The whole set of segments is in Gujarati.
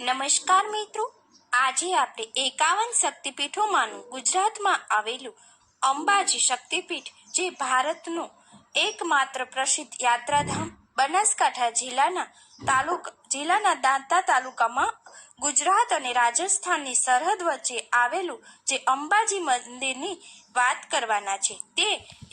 નમસ્કાર મિત્રો, આજે આપણે 51 શક્તિપીઠોમાંનું ગુજરાતમાં આવેલું અંબાજી શક્તિપીઠ, જે ભારતનું એકમાત્ર પ્રસિદ્ધ યાત્રાધામ, બનાસકાંઠા જિલ્લાના દાંતા તાલુકામાં ગુજરાત અને રાજસ્થાનની સરહદ વચ્ચે આવેલું જે અંબાજી મંદિરની વાત કરવાના છે. તે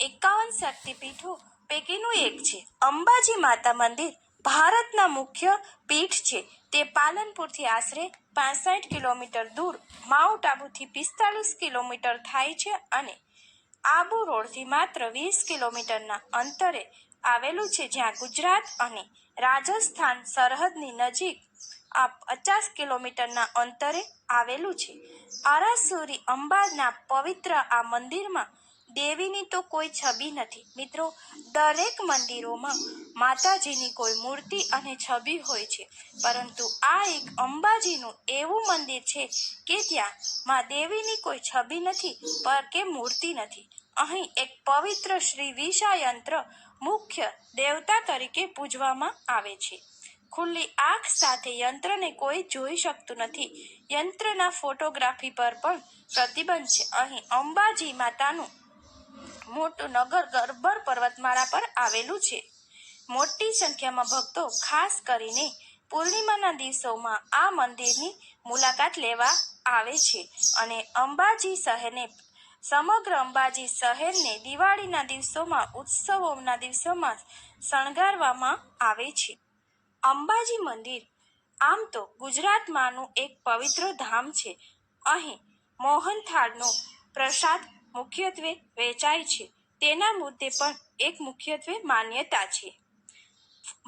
51 શક્તિપીઠો પૈકીનું એક છે. અંબાજી માતા મંદિર ભારતના મુખ્ય પીઠ છે. તે પાલનપુરથી આશરે 65 કિલોમીટર દૂર, માઉન્ટ આબુથી 45 કિલોમીટર થાય છે અને આબુ રોડથી માત્ર 20 કિલોમીટરના અંતરે આવેલું છે, જ્યાં ગુજરાત અને રાજસ્થાન સરહદની નજીક આ 50 કિલોમીટરના અંતરે આવેલું છે. આરાસુરી અંબાના પવિત્ર આ મંદિરમાં દેવીની તો કોઈ છબી નથી. મિત્રો, દરેક મંદિરોમાં માતાજીની કોઈ મૂર્તિ અને છબી હોય છે, પરંતુ આ એક અંબાજીનું એવું મંદિર છે કે ત્યાં મા દેવીની કોઈ છબી નથી કે મૂર્તિ નથી. અહીં એક પવિત્ર શ્રી વિષયયંત્ર મુખ્ય દેવતા તરીકે પૂજવામાં આવે છે. ખુલ્લી આંખ સાથે યંત્રને કોઈ જોઈ શકતું નથી. યંત્રના ફોટોગ્રાફી પર પણ પ્રતિબંધ છે. અહીં અંબાજી માતાનું મોટું નગર ગબ્બર પર્વતમાળા પર આવેલું છે. મોટી સંખ્યામાં ભક્તો, ખાસ કરીને પૂર્ણિમાના દિવસોમાં આ મંદિરની મુલાકાત લેવા આવે છે અને સમગ્ર અંબાજી શહેરને દિવાળીના દિવસોમાં, ઉત્સવોના દિવસોમાં શણગારવામાં આવે છે. અંબાજી મંદિર આમ તો ગુજરાતમાંનું એક પવિત્ર ધામ છે. અહીં મોહનથાળનો પ્રસાદ મુખ્યત્વે વેચાય છે. તેના મુદ્દે પણ એક મુખ્યત્વે માન્યતા છે.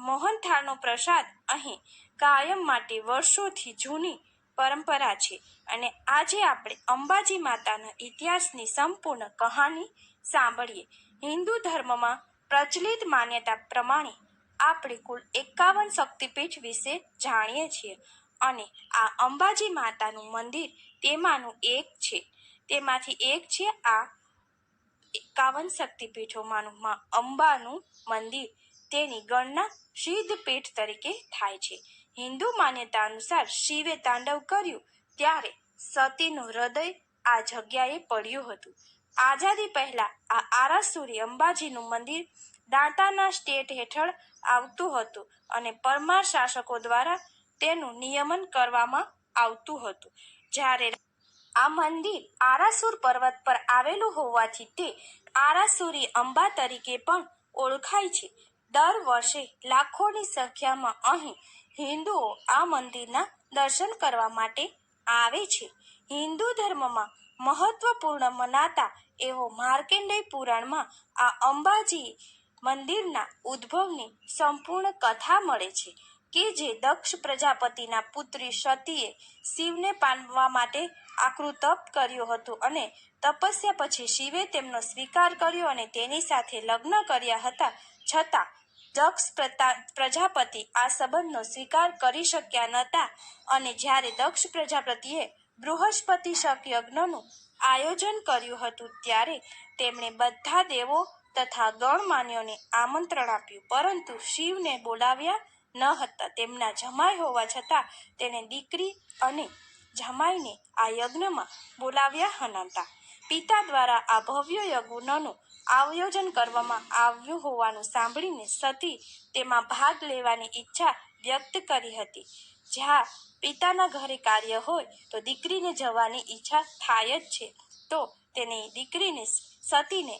મોહનથાળનો પ્રસાદ અહીં કાયમ માટે વર્ષોથી જૂની પરંપરા છે અને આજે આપણે અંબાજી માતાના ઇતિહાસની સંપૂર્ણ કહાની સાંભળીએ. હિન્દુ ધર્મમાં પ્રચલિત માન્યતા પ્રમાણે આપણે કુલ 51 શક્તિપીઠ વિશે જાણીએ છીએ અને આ અંબાજી માતાનું મંદિર તેમાંનું એક છે. તેમાંથી એક છે આ 51 શક્તિપીઠોમાંનું માં અંબાનું મંદિર. તેની ગણના સિદ્ધપીઠ તરીકે થાય છે. હિન્દુ માન્યતા અનુસાર શિવે તાંડવ કર્યું ત્યારે સતીનું હૃદય આ જગ્યાએ પડ્યું હતું. આઝાદી પહેલા આ આરાસુરી અંબાજીનું મંદિર દાંતાના સ્ટેટ હેઠળ આવતું હતું અને પરમાર શાસકો દ્વારા તેનું નિયમન કરવામાં આવતું હતું. જ્યારે આ મંદિર આરાસુર પર્વત પર આવેલું હોવાથી તે આરાસુરી અંબા તરીકે પણ ઓળખાય છે. દર વર્ષે લાખોની સંખ્યામાં અહીં હિન્દુઓ આ મંદિરના દર્શન કરવા માટે આવે છે. હિન્દુ ધર્મમાં મહત્વપૂર્ણ મનાતા એવો માર્કંડેય પુરાણમાં આ અંબાજી મંદિરના ઉદ્ભવની સંપૂર્ણ કથા મળે છે કે જે દક્ષ પ્રજાપતિના પુત્રી સતીએ શિવને પામવા માટે આકરું તપ કર્યું હતું અને તપસ્યા પછી શિવે તેમનો સ્વીકાર કર્યો અને તેની સાથે લગ્ન કર્યા હતા. છતાં દક્ષ પ્રજાપતિ આ સંબંધનો સ્વીકાર કરી શક્યા નહોતા અને જ્યારે દક્ષ પ્રજાપતિએ બૃહસ્પતિ શક યજ્ઞનું આયોજન કર્યું હતું ત્યારે તેમણે બધા દેવો તથા ગણમાન્યોને આમંત્રણ આપ્યું, પરંતુ શિવને બોલાવ્યા ન હતા. તેમના જમાઈ હોવા છતાં તેણે દીકરી અને જમાઈને આ યજ્ઞમાં બોલાવ્યા નહોતા. પિતા દ્વારા આ ભવ્ય યજ્ઞનું આયોજન કરવામાં આવ્યું હોવાનું સાંભળીને સતી તેમાં ભાગ લેવાની ઈચ્છા વ્યક્ત કરી હતી. જ્યાં પિતાના ઘરે કાર્ય હોય તો દીકરીને જવાની ઈચ્છા થાય જ છે. તો તેની દીકરીને સતીને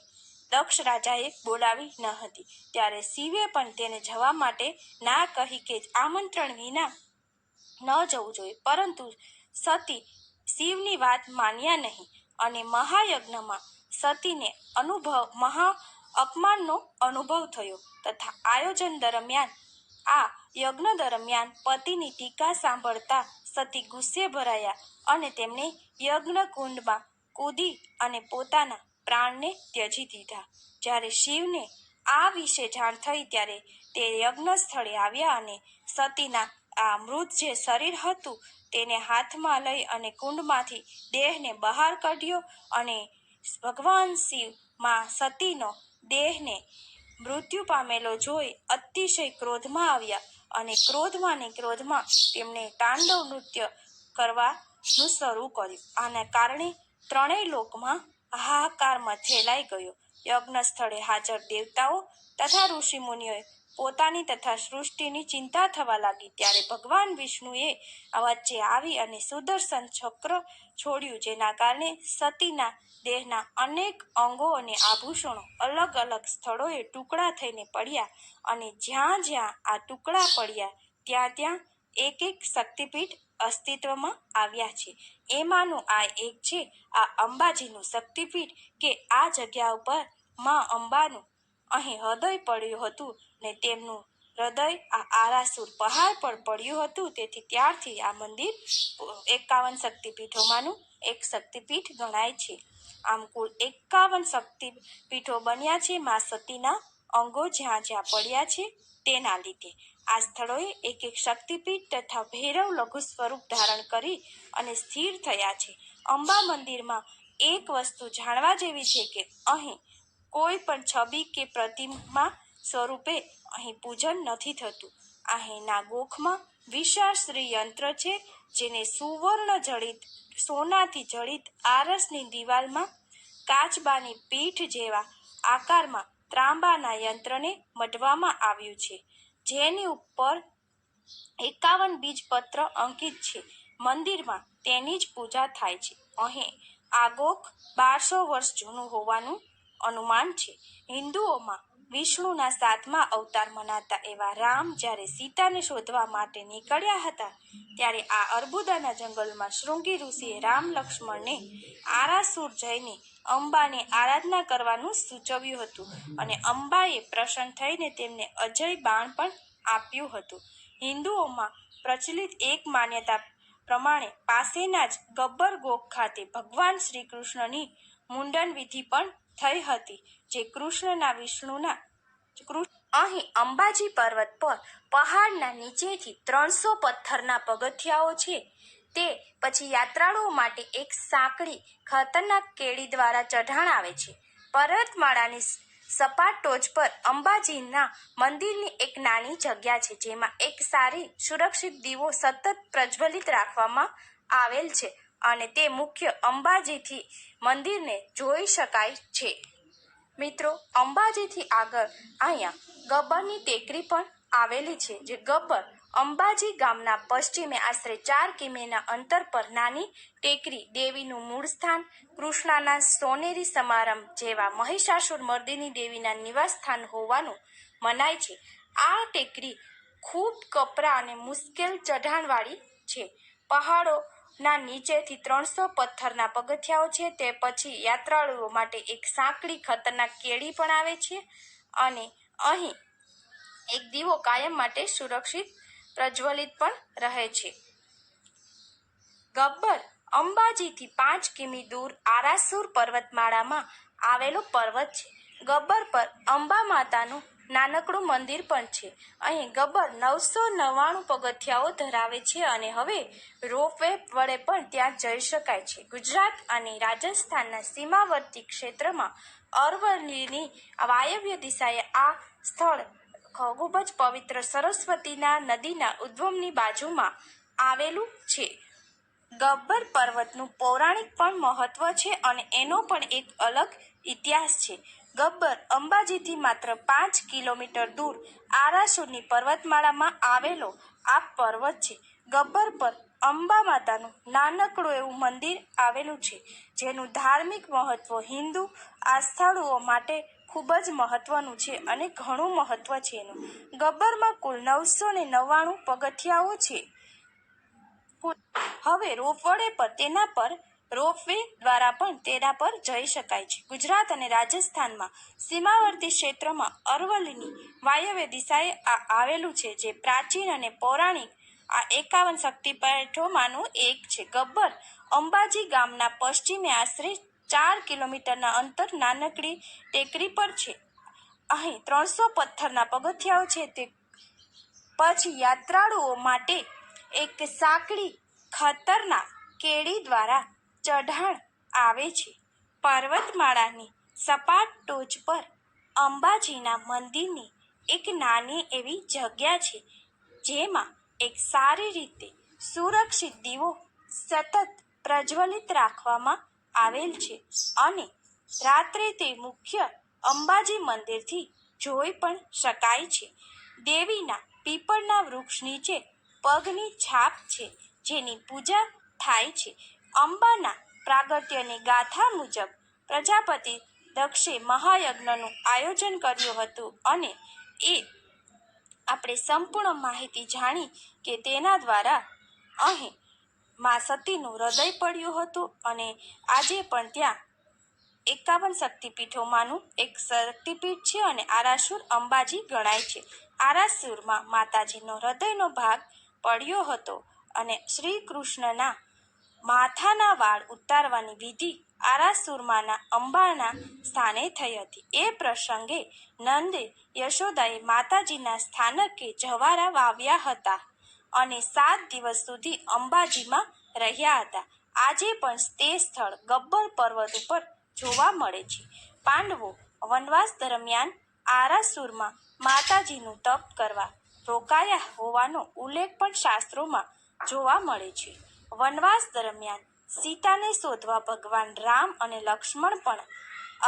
દક્ષ રાજાએ બોલાવી ન હતી. ત્યારે શિવે પણ તેને જવા માટે ના કહી કે આમંત્રણ વિના ન જવું જોઈએ, પરંતુ સતી શિવની વાત માન્યા નહીં અને મહાયજ્ઞમાં સતીને મહા અપમાનનો અનુભવ થયો તથા આ યજ્ઞ દરમિયાન પતિની ટીકા સાંભળતા સતી ગુસ્સે ભરાયા અને તેમણે યજ્ઞકુંડમાં કૂદી અને પોતાના પ્રાણને ત્યજી દીધા. જ્યારે શિવને આ વિશે જાણ થઈ ત્યારે તે યજ્ઞ સ્થળે આવ્યા અને સતીના આ મૃત જે શરીર હતું તેને હાથમાં લઈ અને કુંડમાંથી દેહને બહાર કાઢ્યો અને ભગવાન શિવ માં સતીનો દેહને મૃત્યુ પામેલો જોઈ અતિશય ક્રોધમાં આવ્યા અને ક્રોધમાં ને ક્રોધમાં તેમણે તાંડવ નૃત્ય કરવાનું શરૂ કર્યું. આના કારણે ત્રણેય લોકમાં હાહાકાર ફેલાઈ ગયો. યજ્ઞ સ્થળે હાજર દેવતાઓ તથા ઋષિમુનિઓએ પોતાની તથા સૃષ્ટિની ચિંતા થવા લાગી. ત્યારે ભગવાન વિષ્ણુએ વચ્ચે આવી અને સુદર્શન ચક્ર છોડ્યું, જેના કારણે સતીના દેહના અનેક અંગો અને આભૂષણો અલગ અલગ સ્થળોએ ટુકડા થઈને પડ્યા અને જ્યાં જ્યાં આ ટુકડા પડ્યા ત્યાં ત્યાં એક એક શક્તિપીઠ અસ્તિત્વમાં આવ્યા છે. એમાંનું આ એક છે આ અંબાજીનું શક્તિપીઠ, કે આ જગ્યા ઉપર માં અંબાનું અહીં હૃદય પડ્યું હતું ને તેમનું હૃદય આ આરાસુર પહાડ પર પડ્યું હતું. તેથી ત્યારથી આ મંદિર 51 શક્તિપીઠોમાંનું એક શક્તિપીઠ ગણાય છે. આમ કુલ 51 શક્તિપીઠો બન્યા છે મા સતીના અંગો જ્યાં જ્યાં પડ્યા છે તેના લીધે. આ સ્થળોએ એક એક શક્તિપીઠ તથા ભૈરવ લઘુ સ્વરૂપ ધારણ કરી અને સ્થિર થયા છે. અંબા મંદિરમાં એક વસ્તુ જાણવા જેવી છે કે અહીં કોઈ પણ છબી કે પ્રતિમા સ્વરૂપે અહીં પૂજન નથી થતું. અહીંના ગોખમાં વિશાળ શ્રી યંત્ર છે, જેને સુવર્ણ જડિત સોનાથી જડિત આરસની દિવાલમાં કાચબાની પીઠ જેવા આકારમાં ત્રાંબાના યંત્રને મઢવામાં આવ્યું છે, જેની ઉપર 51 બીજપત્ર અંકિત છે. મંદિરમાં તેની જ પૂજા થાય છે. અહીં આ ગોખ 1200 વર્ષ જૂનું હોવાનું અનુમાન છે. હિન્દુઓમાં વિષ્ણુના 7મા અવતાર મનાતા એવા રામ જ્યારે સીતાને શોધવા માટે નીકળ્યા હતા, ત્યારે આ અર્બુદાના જંગલમાં શૃંગી ઋષિએ રામ લક્ષ્મણને આરાસુર જઈને અંબાની આરાધના કરવાનું સૂચવ્યું હતું અને અંબાએ પ્રસન્ન થઈને તેમને અજય બાણ પણ આપ્યું હતું. હિન્દુઓમાં પ્રચલિત એક માન્યતા પ્રમાણે પાસેના જ ગબ્બર ગોખ ખાતે ભગવાન શ્રી કૃષ્ણની મુંડન વિધિ પણ થઈ હતી, જે કૃષ્ણના વિષ્ણુના અહીં અંબાજી પર્વત પર પહાડના નીચેથી 300 પથ્થરના પગથિયાઓ છે. તે પછી યાત્રાળુઓ માટે એક સાંકડી ખતરનાક કેડી દ્વારા ચઢાણ આવે છે. પર્વતમાળાની સપાટ ટોચ પર અંબાજીના મંદિરની એક નાની જગ્યા છે, જેમાં એક સારી સુરક્ષિત દીવો સતત પ્રજ્વલિત રાખવામાં આવેલ છે અને તે મુખ્ય અંબાજીથી મંદિરને જોઈ શકાય છે. મિત્રો, અંબાજીથી આગળ અહીંયા ગબ્બરની ટેકરી પણ આવેલી છે, જે ગબ્બર અંબાજી ગામના પશ્ચિમે આશરે 4 કિમીના અંતર પર નાની ટેકરી દેવીનું મૂળ સ્થાન, કૃષ્ણના સોનેરી સમારંભ જેવા મહિષાસુર મર્દિની દેવીના નિવાસ સ્થાન હોવાનું મનાય છે. આ ટેકરી ખૂબ કપરા અને મુશ્કેલ ચઢાણવાળી છે. પહાડોના નીચેથી 300 પથ્થરના પગથિયાઓ છે. તે પછી યાત્રાળુઓ માટે એક સાંકડી ખતરનાક કેડી પણ આવે છે અને અહીં એક દીવો કાયમ માટે સુરક્ષિત પ્રજ્વલિત પણ રહે છે. ગબ્બર અંબાજીથી 5 કિમી દૂર આરાસુર પર્વતમાળામાં આવેલો પર્વત છે. ગબ્બર પર અંબા માતાનું નાનકડું મંદિર પણ છે. અહીં ગબ્બર 999 પગથિયાઓ ધરાવે છે અને હવે રોપવે વડે પણ ત્યાં જઈ શકાય છે. ગુજરાત અને રાજસ્થાનના સીમાવર્તી ક્ષેત્રમાં અરવલ્લીની વાયવ્ય દિશાએ આ સ્થળ ખૂબ જ પવિત્ર સરસ્વતીના નદીના ઉદ્ગમની બાજુમાં આવેલું છે. ગબ્બર પર્વતનું પૌરાણિક પણ મહત્વ છે અને એનો પણ એક અલગ ઇતિહાસ છે. ગબ્બર અંબાજીથી માત્ર 5 કિલોમીટર દૂર આરાસુરની પર્વતમાળામાં આવેલો આ પર્વત છે. ગબ્બર પર અંબા માતાનું નાનકડું એવું મંદિર આવેલું છે, જેનું ધાર્મિક મહત્વ હિન્દુ આસ્થાળુઓ માટે ખૂબ જ મહત્વનું છે અને ઘણું મહત્વ છે એનું. ગબ્બરમાં કુલ 999 પગથિયાઓ છે. હવે રોપવે દ્વારા પણ તેના પર જઈ શકાય છે. ગુજરાત અને રાજસ્થાનમાં સીમાવર્તી ક્ષેત્રમાં અરવલ્લીની વાયવ્ય દિશાએ આ આવેલું છે, જે પ્રાચીન અને પૌરાણિક આ 51 શક્તિપીઠોમાંનું એક છે. ગબ્બર અંબાજી ગામના પશ્ચિમે આશરે 4 કિલોમીટરના અંતર નાનકડી ટેકરી પર છે. અહીં 300 પથ્થરના પગથિયાઓ છે. તે પછી યાત્રાળુઓ માટે એક સાંકડી ખતરનાક કેડી દ્વારા ચઢાણ આવે છે. પર્વતમાળાની સપાટ ટોચ પર અંબાજીના મંદિરની એક નાની એવી જગ્યા છે, જેમાં એક સારી રીતે સુરક્ષિત દીવો સતત પ્રજ્વલિત રાખવામાં આવેલ છે અને રાત્રે તે મુખ્ય અંબાજી મંદિરથી જોઈ પણ શકાય છે. દેવીના પીપળના વૃક્ષ નીચે પગની છાપ છે, જેની પૂજા થાય છે. અંબાના પ્રાગટ્યની ગાથા મુજબ પ્રજાપતિ દક્ષે મહાયજ્ઞનું આયોજન કર્યું હતું અને એ આપણે સંપૂર્ણ માહિતી જાણી કે તેના દ્વારા અહીં મા સતીનું હૃદય પડ્યું હતું અને આજે પણ ત્યાં 51 શક્તિપીઠોમાંનું એક શક્તિપીઠ છે અને આરાસુર અંબાજી ગણાય છે. આરાસુરમાં માતાજીનો હૃદયનો ભાગ પડ્યો હતો અને શ્રી કૃષ્ણના માથાના વાળ ઉતારવાની વિધિ આરાસુરમાંના અંબાના સ્થાને થઈ હતી. એ પ્રસંગે નંદે યશોદાએ માતાજીના સ્થાનકે જવારા વાવ્યા હતા અને 7 દિવસ સુધી અંબાજીમાં રહ્યા હતા. આજે પણ તે સ્થળ ગબ્બર પર્વત ઉપર જોવા મળે છે. પાંડવો વનવાસ દરમિયાન આરાસુરમાં માતાજીનું તપ કરવા રોકાયા હોવાનો ઉલ્લેખ પણ શાસ્ત્રોમાં જોવા મળે છે. વનવાસ દરમિયાન સીતાને શોધવા ભગવાન રામ અને લક્ષ્મણ પણ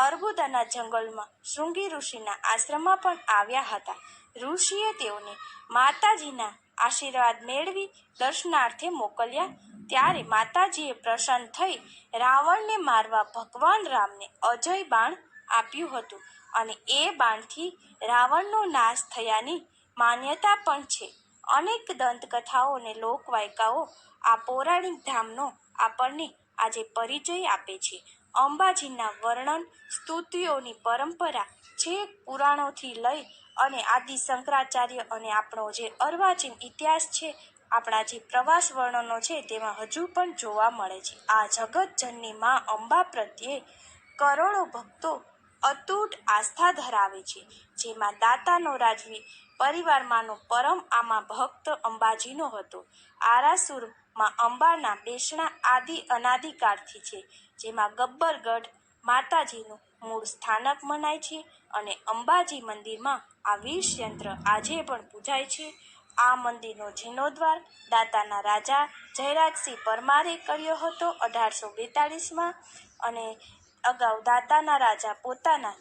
અર્બુદાના જંગલમાં શૃંગી ઋષિના આશ્રમમાં પણ આવ્યા હતા. ઋષિએ તેઓને માતાજીના આશીર્વાદ મેળવી દર્શનાર્થે મોકલ્યા. ત્યારે માતાજીએ પ્રસન્ન થઈ રાવણને મારવા ભગવાન રામને અજય બાણ આપ્યું હતું અને એ બાણથી રાવણનો નાશ થયાની માન્યતા પણ છે. અનેક દંતકથાઓ અને લોકવાયકાઓ આ પૌરાણિક ધામનો આપણને આજે પરિચય આપે છે. અંબાજીના વર્ણન સ્તુતિઓની પરંપરા છેક પુરાણોથી લઈ અને આદિ શંકરાચાર્ય અને આપણો જે અર્વાચીન ઇતિહાસ છે, આપણા જે પ્રવાસ વર્ણનો છે તેમાં હજુ પણ જોવા મળે છે. આ જગતજનની માં અંબા પ્રત્યે કરોડો ભક્તો અતૂટ આસ્થા ધરાવે છે. જેમાં દાતાનો રાજવી પરિવારમાંનો પરમ આમાં ભક્ત અંબાજીનો હતો. આરાસુરમાં અંબાના બેસણા આદિ અનાદિકાળથી છે, જેમાં ગબ્બરગઢ માતાજીનું મૂળ સ્થાનક મનાય છે અને અંબાજી મંદિરમાં આ 20 યંત્ર આજે પણ પૂજાય છે. આ મંદિરનો જીર્ણોદ્ધાર દાતાના રાજા જયરાજસિંહ પરમારે કર્યો હતો 1842માં અને અગાઉ દાતાના રાજા પોતાના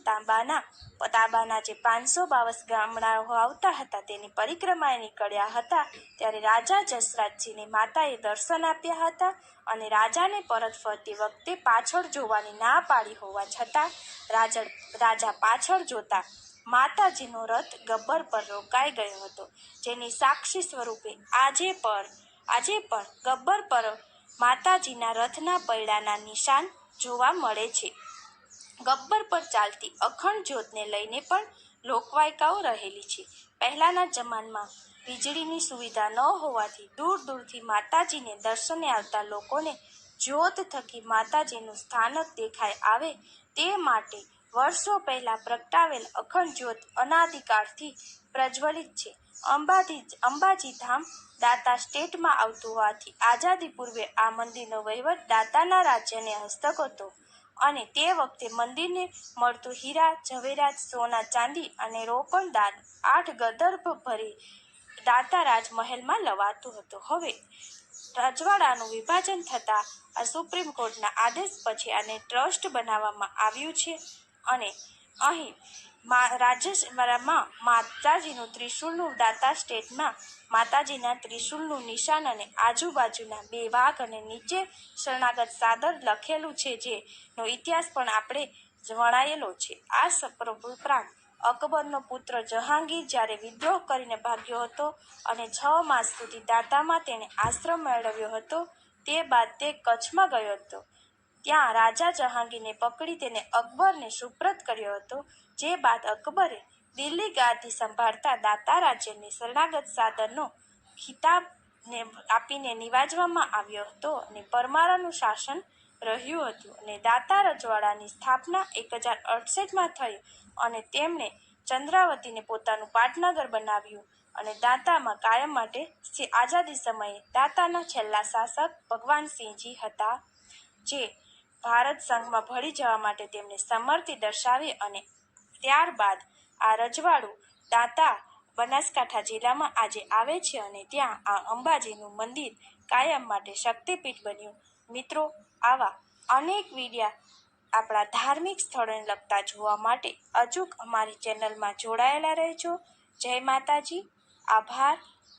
તાબાના જે 552 ગામડાઓ આવતા હતા તેની પરિક્રમાએ નીકળ્યા હતા. ત્યારે રાજા જસરાજસિંહને માતાએ દર્શન આપ્યા હતા અને રાજાને પરત ફરતી વખતે પાછળ જોવાની ના પાડી હોવા છતાં રાજા પાછળ જોતા માતાજીનો રથ ગબ્બર પર રોકાઈ ગયો હતો, જેની સાક્ષી સ્વરૂપે આજે પણ ગબ્બર પર માતાજીના રથના પૈડાના નિશાન જોવા મળે છે. ગબ્બર પર ચાલતી અખંડ જ્યોતને લઈને પણ લોકવાયકાઓ રહેલી છે. પહેલાના જમાનામાં વીજળીની સુવિધા ન હોવાથી દૂર દૂરથી માતાજીને દર્શને આવતા લોકોને જ્યોત થકી માતાજીનું સ્થાનક દેખાઈ આવે તે માટે વર્ષો પહેલા પ્રગટાવેલ અખંડ જ્યોત અનાદિકાળથી પ્રજ્વલિત છે. અંબાજી ધામ દાતા સ્ટેટમાં આવતું હોવાથી આઝાદી પૂર્વે આ મંદિરનો વહીવટ દાતાના રાજ્યને હસ્તક હતો અને તે વખતે મંદિરને મળતું હીરા ઝવેરાત સોના ચાંદી અને રોકડ દાન 8 ગર્ભ ભરી દાતા રાજમહેલમાં લવાતું હતું. હવે રજવાડાનું વિભાજન થતાં આ સુપ્રીમ કોર્ટના આદેશ પછી આને ટ્રસ્ટ બનાવવામાં આવ્યું છે અને અહીં રાજ્યમાં માતાજીનું ત્રિશુલનું દાતા સ્ટેટમાં માતાજીના ત્રિશુલનું નિશાન અને આજુબાજુના 2 વાઘ અને નીચે શરણાગત સાદર લખેલું છે, જેનો ઇતિહાસ પણ આપણે વણાયેલો છે. આ ઉપરાંત અકબરનો પુત્ર જહાંગીર જ્યારે વિદ્રોહ કરીને ભાગ્યો હતો અને 6 માસ સુધી દાતામાં તેણે આશ્રમ મેળવ્યો હતો, તે બાદ તે કચ્છમાં ગયો હતો. ત્યાં રાજા જહાંગીરને પકડી તેને અકબરને સુપ્રત કર્યો હતો, જે બાદ અકબરે દિલ્હી ગાદી સંભાળતા દાતા રાજ્યને શરણાગત સાદરનો ખિતાબ આપીને નિવાજવામાં આવ્યો હતો અને પરમારાનું શાસન રહ્યું હતું અને દાતા રજવાડાની સ્થાપના 1068માં થઈ અને તેમણે ચંદ્રાવતીને પોતાનું પાટનગર બનાવ્યું અને દાતામાં કાયમ માટે આઝાદી સમયે દાતાના છેલ્લા શાસક ભગવાનસિંહજી હતા, જે ભારત સંઘમાં ભળી જવા માટે તેમને સમર્થિ દર્શાવી અને ત્યારબાદ આ રજવાડું દાતા બનાસકાંઠા જિલ્લામાં આજે આવે છે અને ત્યાં આ અંબાજીનું મંદિર કાયમ માટે શક્તિપીઠ બન્યું. મિત્રો, આવા અનેક વિડીયા આપણા ધાર્મિક સ્થળોને લગતા જોવા માટે અચૂક અમારી ચેનલમાં જોડાયેલા રહેજો. જય માતાજી. આભાર.